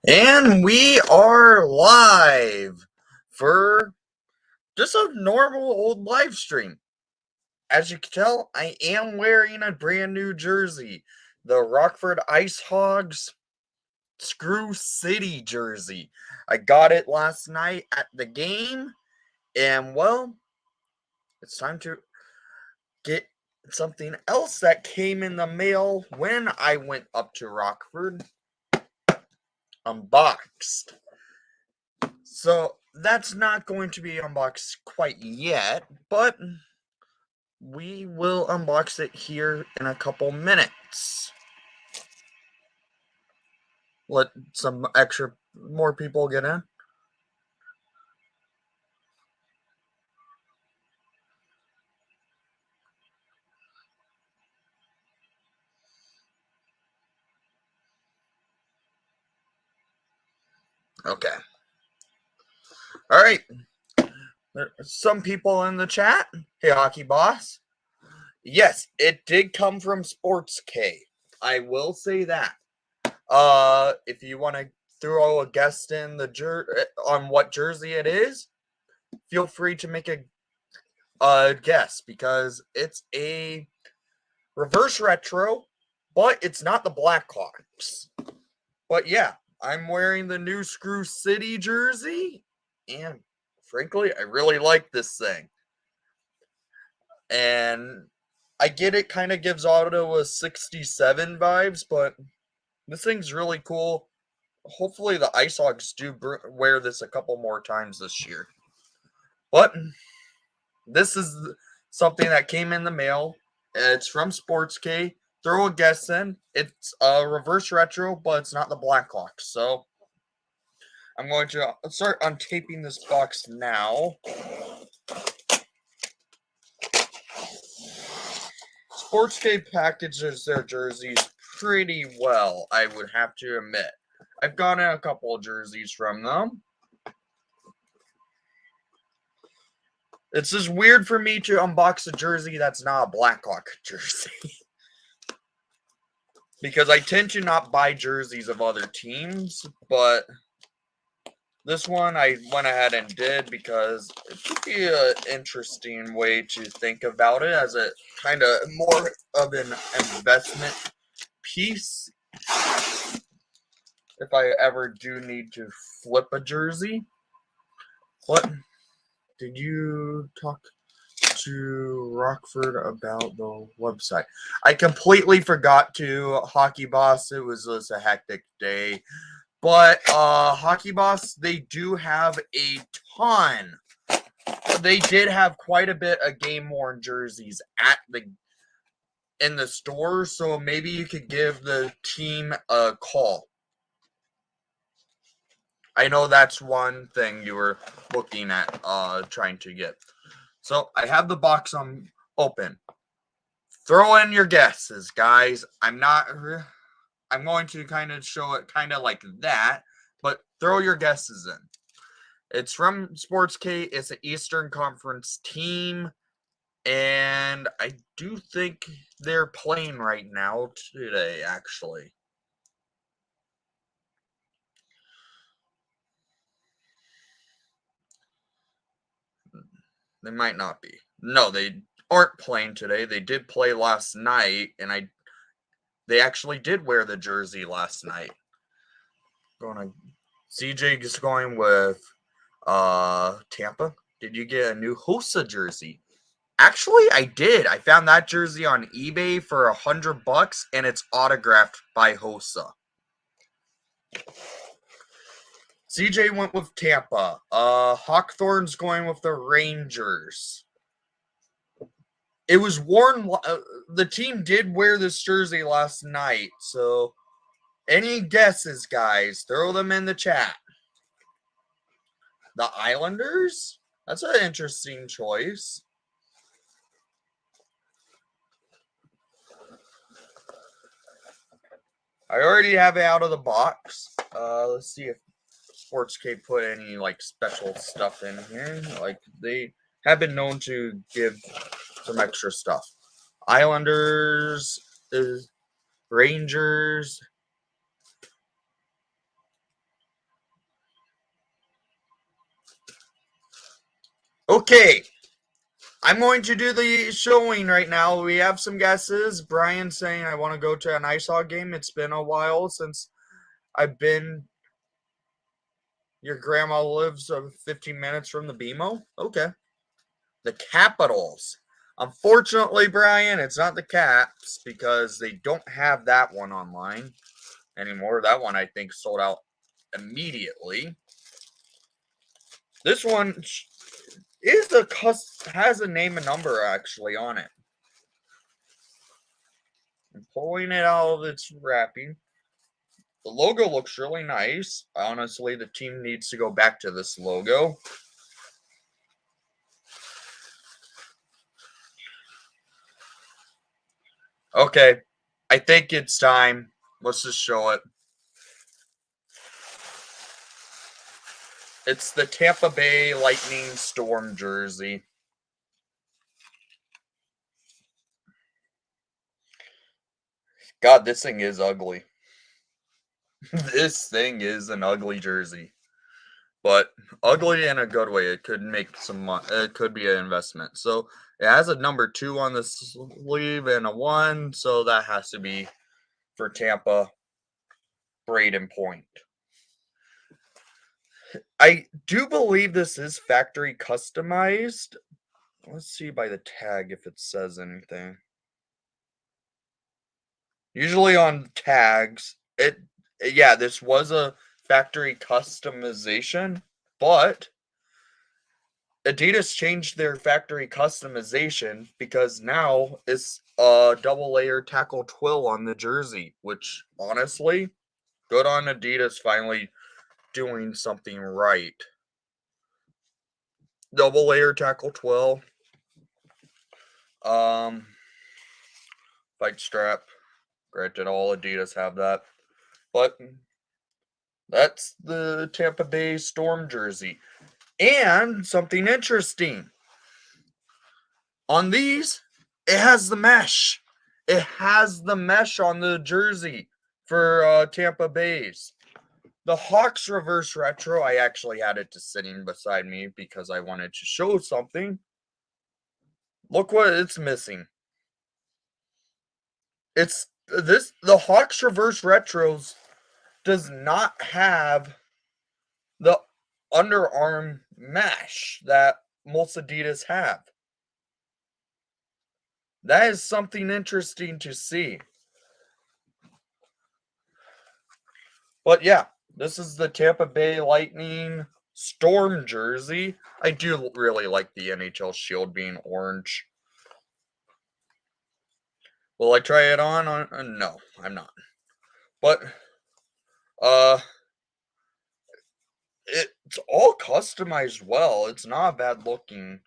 And we are live for just a normal old live stream. As you can tell, I am wearing a brand new jersey. The Rockford Ice Hogs Screw City jersey. I got it last night at the game, and well, it's time to get something else that came in the mail when I went up to Rockford. Unboxed. So that's not going to be unboxed quite yet, but we will unbox it here in a couple minutes. Let some more people get in. Okay. All right. There are some people in the chat. Hey, Hockey Boss. Yes, it did come from Sports K. I will say that. If you want to throw a guess in the on what jersey it is, feel free to make a guess because it's a reverse retro, but it's not the Blackhawks. But yeah, I'm wearing the new Screw City jersey, and frankly, I really like this thing. And I get it kind of gives Ottawa 67 vibes, but this thing's really cool. Hopefully the Ice Hogs do wear this a couple more times this year. But this is something that came in the mail. It's from Sports K. Throw a guess in. It's a reverse retro, but it's not the Blackhawks. So I'm going to start untaping this box now. Sports K packages their jerseys pretty well, I would have to admit. I've gotten a couple of jerseys from them. It's just weird for me to unbox a jersey that's not a Blackhawk jersey. Because I tend to not buy jerseys of other teams, but this one I went ahead and did because it could be an interesting way to think about it as a kind of more of an investment piece. If I ever do need to flip a jersey. What? Did you talk to Rockford about the website? I completely forgot to, Hockey Boss. It was just a hectic day. But Hockey Boss, they do have a ton. They did have quite a bit of game worn jerseys in the store, so maybe you could give the team a call. I know that's one thing you were looking at trying to get. So I have the box open. Throw in your guesses, guys. I'm going to kind of show it kind of like that, but throw your guesses in. It's from Sports K. It's an Eastern Conference team, and I do think they're playing right now today, actually. They might not be. No, they aren't playing today. They did play last night, and they actually did wear the jersey last night. CJ is going with Tampa. Did you get a new Hossa jersey? Actually, I did. I found that jersey on eBay for $100, and it's autographed by Hossa. CJ went with Tampa. Hawkthorne's going with the Rangers. It was worn. The team did wear this jersey last night, so any guesses, guys? Throw them in the chat. The Islanders? That's an interesting choice. I already have it out of the box. Let's see if Sports K put any like special stuff in here. Like they have been known to give some extra stuff. Islanders, Rangers. Okay, I'm going to do the showing right now. We have some guesses. Brian saying I want to go to an ice hockey game. It's been a while since I've been. Your grandma lives 15 minutes from the BMO? Okay. The Capitals. Unfortunately, Brian, it's not the Caps because they don't have that one online anymore. That one, I think, sold out immediately. This one has a name and number actually on it. I'm pulling it out of its wrapping. The logo looks really nice. Honestly, the team needs to go back to this logo. Okay, I think it's time. Let's just show it. It's the Tampa Bay Lightning Storm jersey. God, this thing is ugly. This thing is an ugly jersey. But ugly in a good way. It could make some money. It could be an investment. So it has a number 2 on the sleeve and a 1. So that has to be for Tampa. Braden Point. I do believe this is factory customized. Let's see by the tag if it says anything. Usually on tags, this was a factory customization, but Adidas changed their factory customization because now it's a double layer tackle twill on the jersey, which honestly, good on Adidas finally doing something right. Double layer tackle twill. Fight strap. Granted, all Adidas have that. But that's the Tampa Bay Storm jersey. And something interesting. On these, it has the mesh. It has the mesh on the jersey for Tampa Bay's. The Hawks reverse retro, I actually had it just sitting beside me because I wanted to show something. Look what it's missing. The Hawks reverse retros does not have the underarm mesh that most Adidas have. That is something interesting to see. But yeah, this is the Tampa Bay Lightning Storm jersey. I do really like the NHL shield being orange. Will I try it on? No, I'm not. But it's all customized well. It's not a bad looking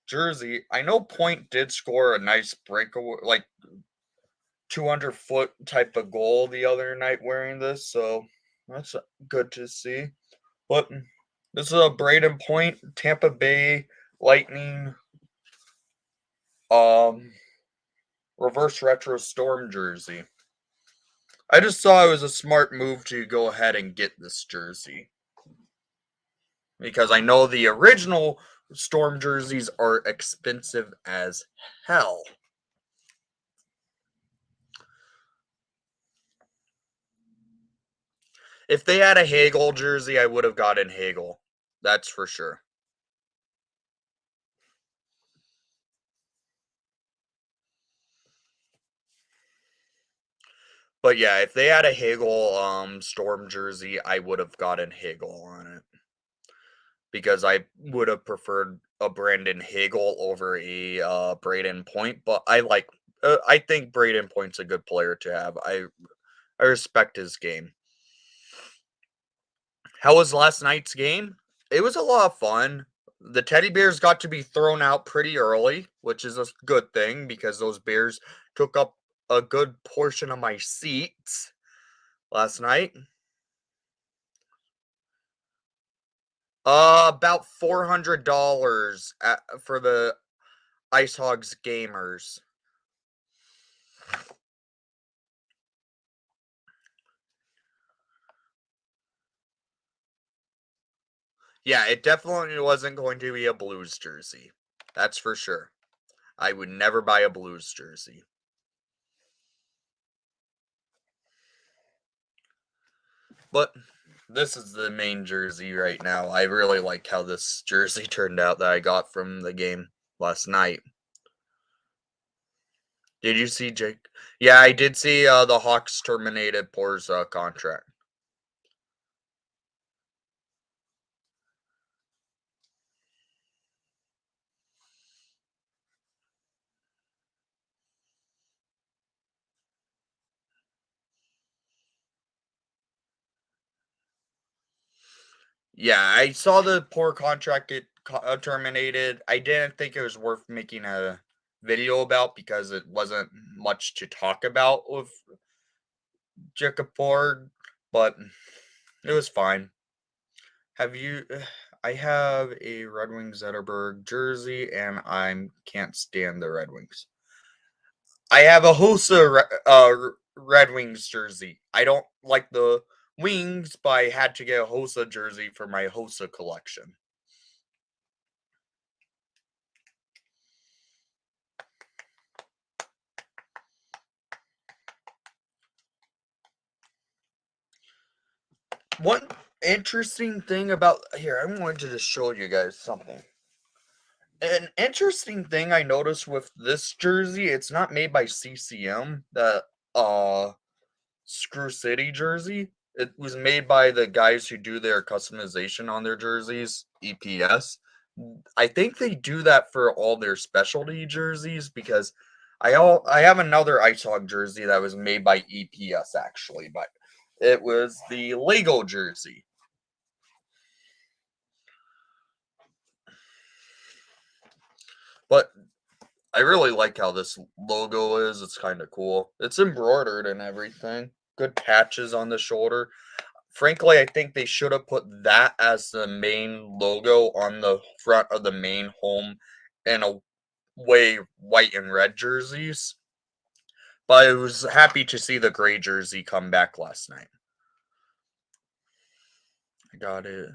jersey. I know Point did score a nice breakaway, like 200-foot type of goal the other night wearing this, so that's good to see. But this is a Braden Point Tampa Bay Lightning reverse retro Storm jersey. I just saw it was a smart move to go ahead and get this jersey. Because I know the original Storm jerseys are expensive as hell. If they had a Hagel jersey, I would have gotten Hagel. That's for sure. But yeah, if they had a Hagel Storm jersey, I would have gotten Hagel on it. Because I would have preferred a Brandon Hagel over a Braden Point. But I think Braden Point's a good player to have. I respect his game. How was last night's game? It was a lot of fun. The teddy bears got to be thrown out pretty early, which is a good thing because those bears took up a good portion of my seats last night. About $400 for the Ice Hogs gamers. Yeah, it definitely wasn't going to be a Blues jersey. That's for sure. I would never buy a Blues jersey. But this is the main jersey right now. I really like how this jersey turned out that I got from the game last night. Did you see Jake? Yeah, I did see the Hawks terminated Poor's contract. Yeah, I saw the poor contract get terminated. I didn't think it was worth making a video about because it wasn't much to talk about with Jacob Ford, but it was fine. Have you? I have a Red Wings Zetterberg jersey, and I can't stand the Red Wings. I have a Red Wings jersey. I don't like the Wings, but I had to get a Hossa jersey for my Hossa collection. One interesting thing about here, I'm going to just show you guys something. An interesting thing I noticed with this jersey, it's not made by CCM, the Screw City jersey. It was made by the guys who do their customization on their jerseys, EPS. I think they do that for all their specialty jerseys because I have another Ice Hog jersey that was made by EPS actually, but it was the Lego jersey. But I really like how this logo is. It's kind of cool. It's embroidered and everything. Good patches on the shoulder. Frankly, I think they should have put that as the main logo on the front of the main home in a way white and red jerseys. But I was happy to see the gray jersey come back last night. I got it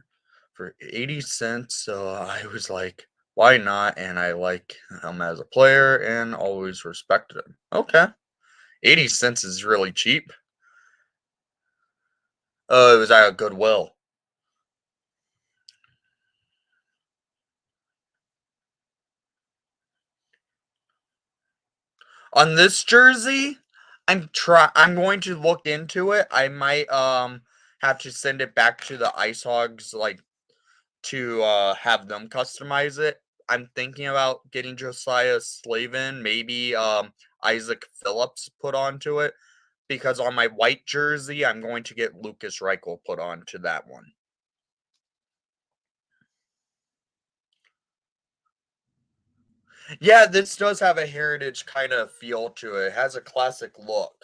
for 80 cents, so I was like, why not? And I like him as a player and always respected him. Okay. 80 cents is really cheap. Oh, it was at Goodwill. On this jersey, I'm going to look into it. I might have to send it back to the Ice Hogs like to have them customize it. I'm thinking about getting Josiah Slavin, maybe Isaac Phillips put onto it because on my white jersey, I'm going to get Lucas Reichel put onto that one. Yeah, this does have a heritage kind of feel to it. It has a classic look,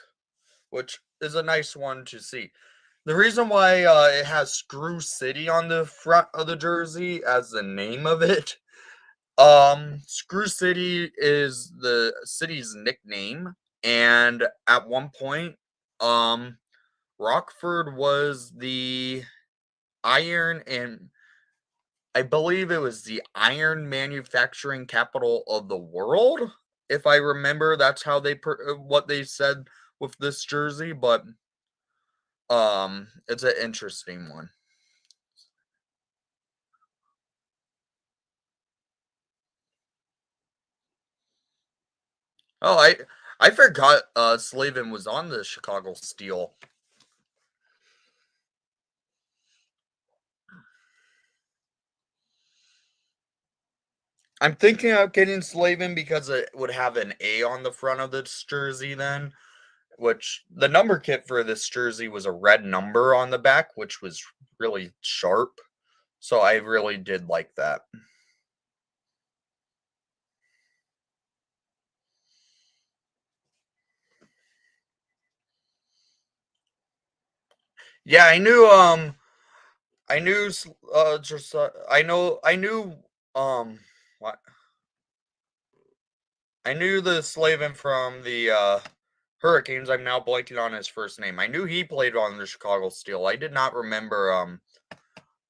which is a nice one to see. The reason why it has Screw City on the front of the jersey as the name of it, Screw City is the city's nickname, and at one point, um, Rockford was the iron and I believe it was the iron manufacturing capital of the world. If I remember, that's how what they said with this jersey, but it's an interesting one. Oh, I forgot Slavin was on the Chicago Steel. I'm thinking of getting Slavin because it would have an A on the front of this jersey then, which the number kit for this jersey was a red number on the back, which was really sharp. So I really did like that. Yeah, I knew just I knew what I knew the Slavin from the Hurricanes. I'm now blanking on his first name. I knew he played on the Chicago Steel. I did not remember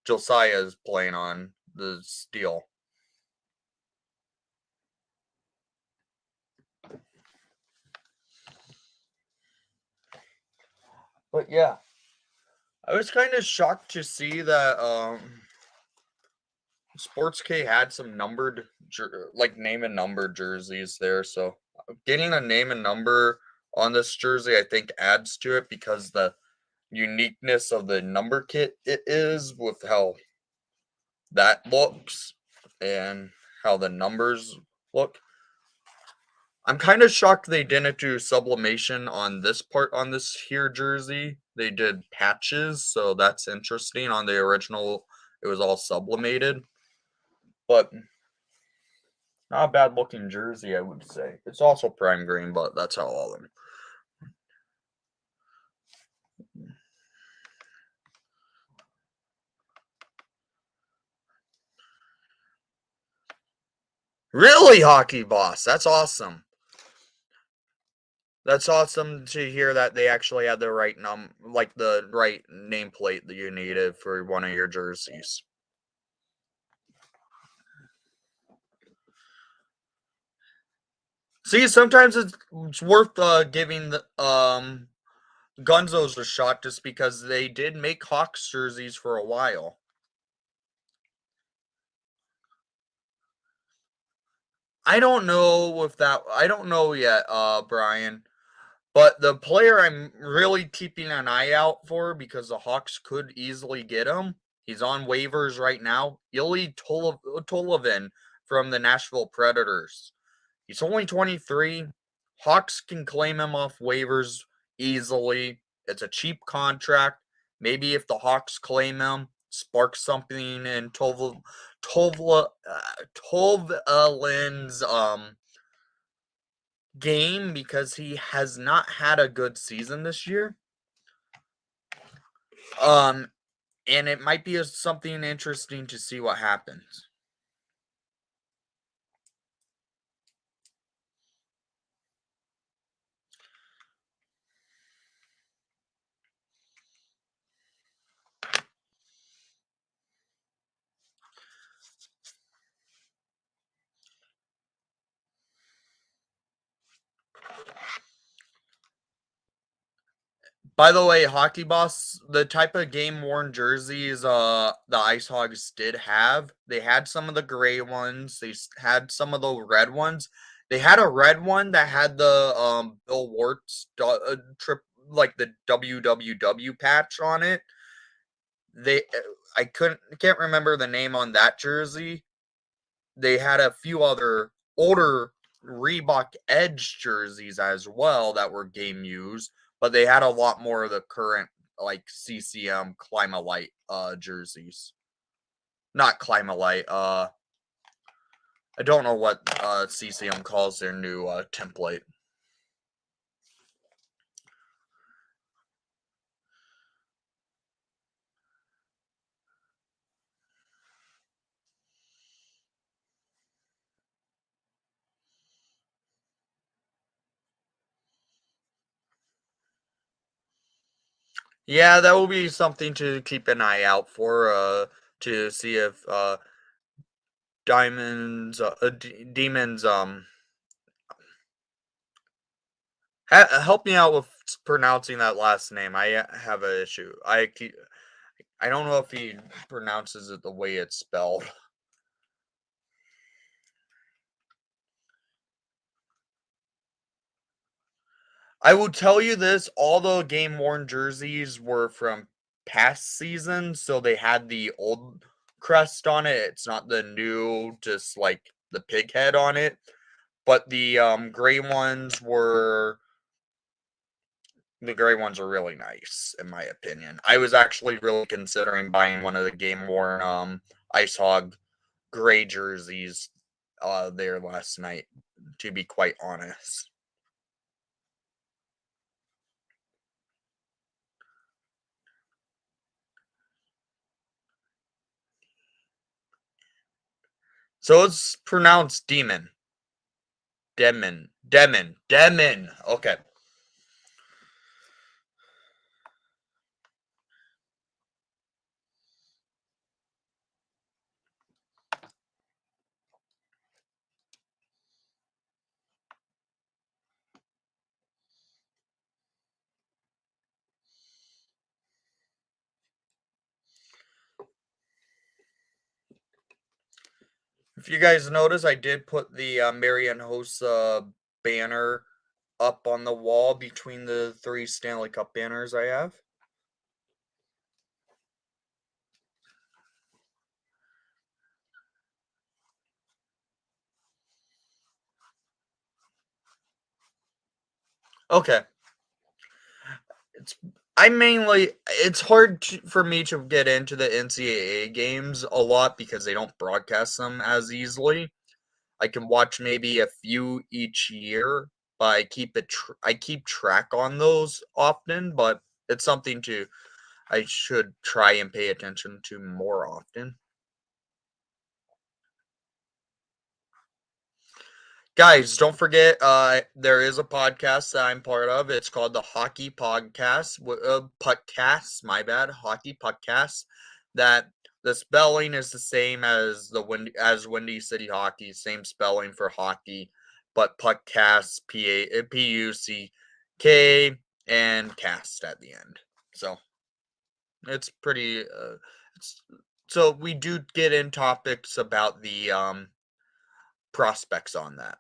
Josiah is playing on the Steel. But yeah, I was kind of shocked to see that Sports K had some numbered, like name and number jerseys there. So getting a name and number on this jersey, I think, adds to it because the uniqueness of the number kit it is with how that looks and how the numbers look. I'm kind of shocked they didn't do sublimation on this part on this here jersey. They did patches, so that's interesting. On the original, it was all sublimated. But not a bad looking jersey, I would say. It's also prime green, but that's how all of them. Really, Hockey Boss? That's awesome. That's awesome to hear that they actually had the right like the right nameplate that you needed for one of your jerseys. See, sometimes it's worth giving the Gunzo's a shot just because they did make Hawks jerseys for a while. I don't know if that I don't know yet, Brian. But the player I'm really keeping an eye out for because the Hawks could easily get him. He's on waivers right now. Ilya Tolovin from the Nashville Predators. He's only 23. Hawks can claim him off waivers easily. It's a cheap contract. Maybe if the Hawks claim him, spark something in Tovolin's game because he has not had a good season this year. And it might be something interesting to see what happens. By the way, Hockey Boss, the type of game worn jerseys the Ice Hogs did have, they had some of the gray ones, they had some of the red ones. They had a red one that had the Bill Wart's trip like the WWW patch on it. I can't remember the name on that jersey. They had a few other older Reebok Edge jerseys as well that were game used, but they had a lot more of the current like CCM Climalite jerseys. Not Climalite. I don't know what CCM calls their new template. Yeah, that will be something to keep an eye out for to see if Demons help me out with pronouncing that last name. I have an issue. I don't know if he pronounces it the way it's spelled. I will tell you this, all the game-worn jerseys were from past seasons, so they had the old crest on it. It's not the new, just like the pig head on it. But the gray ones were really nice, in my opinion. I was actually really considering buying one of the game-worn Ice Hog gray jerseys there last night, to be quite honest. So it's pronounced demon. Demon. Okay. If you guys notice, I did put the Marian Hossa banner up on the wall between the 3 Stanley Cup banners I have. Okay. It's it's hard for me to get into the NCAA games a lot because they don't broadcast them as easily. I can watch maybe a few each year, but I keep track on those often, but it's something I should try and pay attention to more often. Guys, don't forget, there is a podcast that I'm part of. It's called the Hawkey Podcast. Podcast, my bad, Hawkey Podcast. That the spelling is the same as Windy City Hockey, same spelling for hockey, but podcast, Puck, and cast at the end. So it's pretty. It's, so we do get in topics about the prospects on that.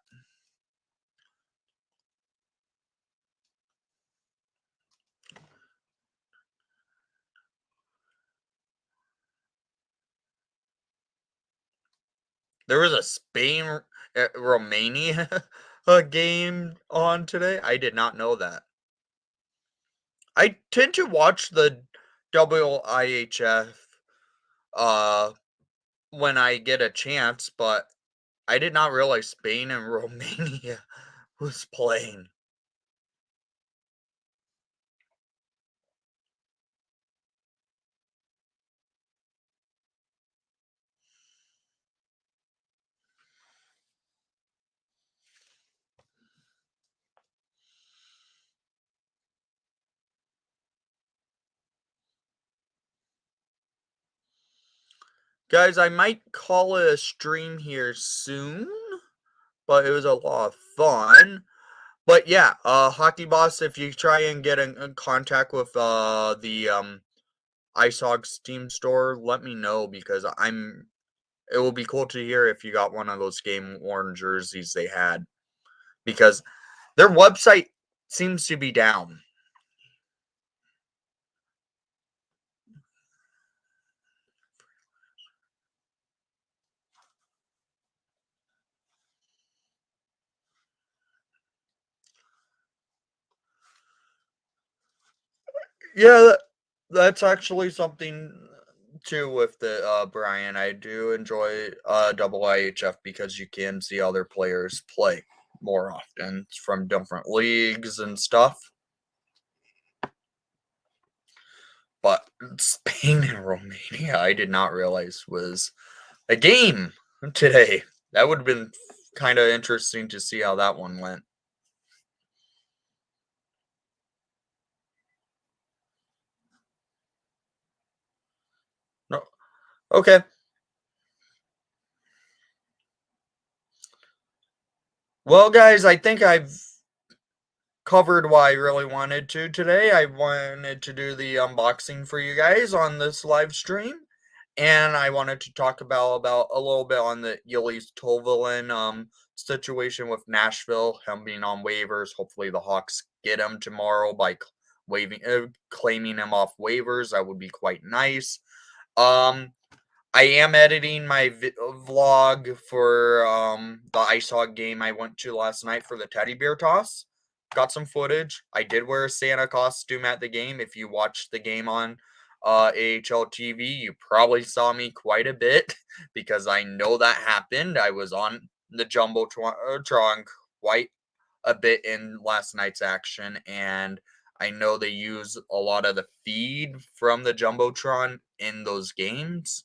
There was a Spain Romania game on today. I did not know that. I tend to watch the WIHF uh when I get a chance, but I did not realize Spain and Romania was playing. Guys, I might call it a stream here soon, but it was a lot of fun. But yeah, Hockey Boss, if you try and get in contact with the Ice Hogs Steam store, let me know because it will be cool to hear if you got one of those game worn jerseys they had because their website seems to be down. Yeah, that's actually something too with the Brian. I do enjoy double IHF because you can see other players play more often from different leagues and stuff. But Spain and Romania, I did not realize was a game today. That would have been kind of interesting to see how that one went. No, okay. Well, guys, I think I've covered what I really wanted to today. I wanted to do the unboxing for you guys on this live stream, and I wanted to talk about a little bit on the Yuli Tovalin situation with Nashville, him being on waivers. Hopefully, the Hawks get him tomorrow by claiming him off waivers. That would be quite nice. Um, I am editing my vlog for the Ice Hog game I went to last night for the teddy bear toss. Got some footage. I did wear a Santa costume at the game. If you watched the game on AHL TV, you probably saw me quite a bit because I know that happened. I was on the Jumbotron quite a bit in last night's action, and I know they use a lot of the feed from the Jumbotron in those games.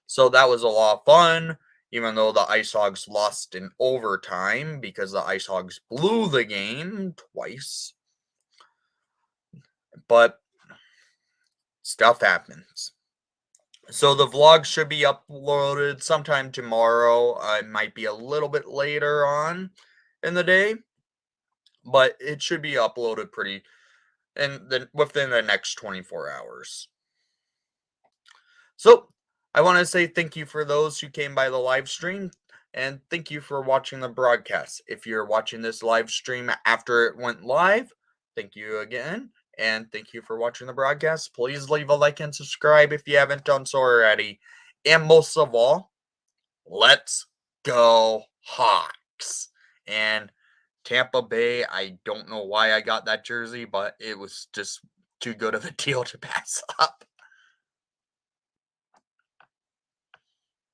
So that was a lot of fun, even though the Ice Hogs lost in overtime because the Ice Hogs blew the game twice. But stuff happens. So the vlog should be uploaded sometime tomorrow. It might be a little bit later on in the day, but it should be uploaded pretty and then within the next 24 hours. So I want to say thank you for those who came by the live stream, and thank you for watching the broadcast. If you're watching this live stream after it went live, thank you again, and thank you for watching the broadcast. Please leave a like and subscribe if you haven't done so already. And most of all, let's go Hawks. And Tampa Bay, I don't know why I got that jersey, but it was just too good of a deal to pass up.